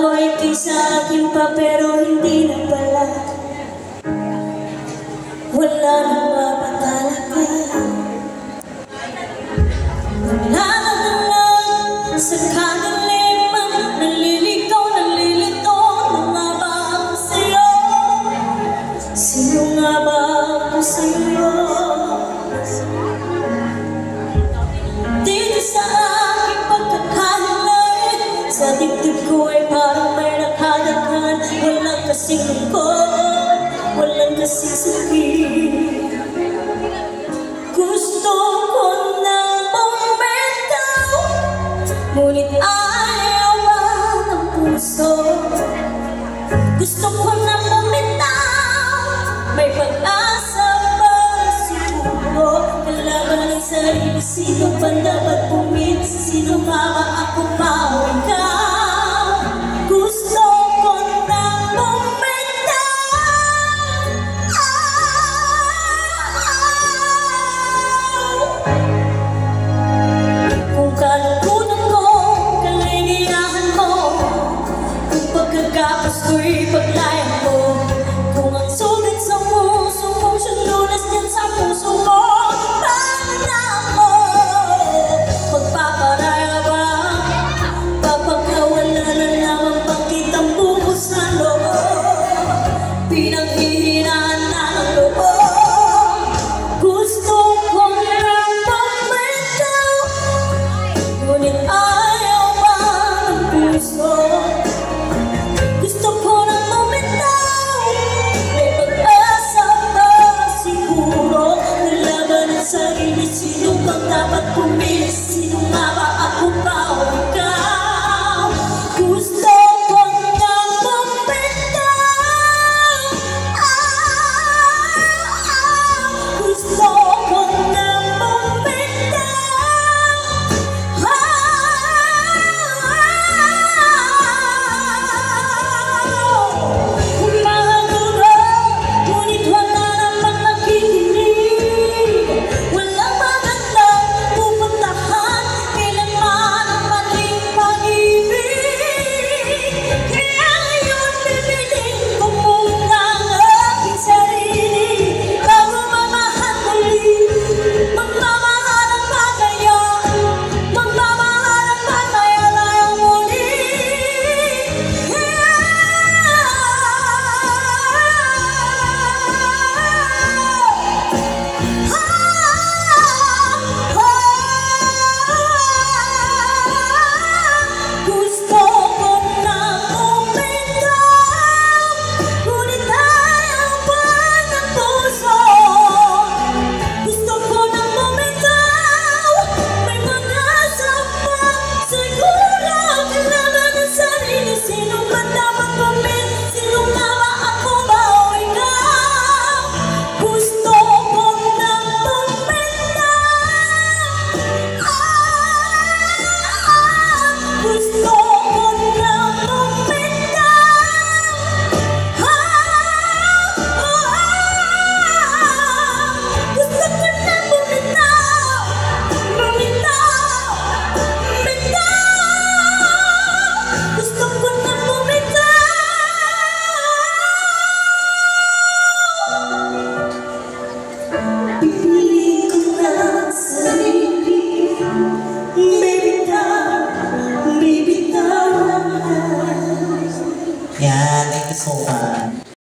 ko ito'y sa akin pa pero hindi na pala. Wala nang mapatala ka. Nalalalang sa kagalimang nalilito na nga ba ako sa'yo? Sino nga ba ako sa'yo? Dito sa aking pagkakalay, sa dibdib ko ay parang may nakadaghan. Walang kasing lungkot, walang kasing sakit. Gusto ko nang bumitaw, ngunit ayaw ba ng puso? Gusto ko nang bumitaw, may pag-asa ba siguro? Kalaban ng sarili, sino ba dapat pumili? Sino nga ba ako pa o ikaw? Gusto ko nang bumitaw. Kung kalungkutan ko, kaligayahan mo, kung pagkagapos ko'y paglayan ko, kung ang sugat sa puso kong siyang lunas dyan sa puso ko, paano na ako magpaparaya ba? Papagkawala na naman bang kitang buko sa loob, pinanghihinaan na ng loob. Gusto ko lang bumitaw, ngunit ayaw ba ng puso? Gusto ko lang bumitaw, may pag-asa ba siguro? Kalaban ng sarili, sino bang dapat pumili? Sino nga ba ako pa o ikaw? Gusto ko lang bumitaw. Gusto ko lang bumitaw. Mahalaga, ngunit wala namang nakikinig. Walang magandang pupuntahan, kailanman ang maling pag-ibig. Kaya ngayon bibiling ko muna ang aking sarili bago mamahal muli. Magmamahal ang pagkaya, magmamahal ang pagkaya muli. Gusto ko na bumitaw, ngunit ayaw pa ng puso. Gusto ko na bumitaw, may pag-asa pa siguro. Kailangan ng sarili, sino ba dapat pumili? Sino nga ba ako ba o ikaw? Gusto ko na bumitaw. Gusto ko na bumitaw. Gusto ko na bumitaw. Bumitaw. Bumitaw. Gusto ko na bumitaw. Pipiliin ko na ang sarili. Bibitaw lang. Yeah, thank you so much.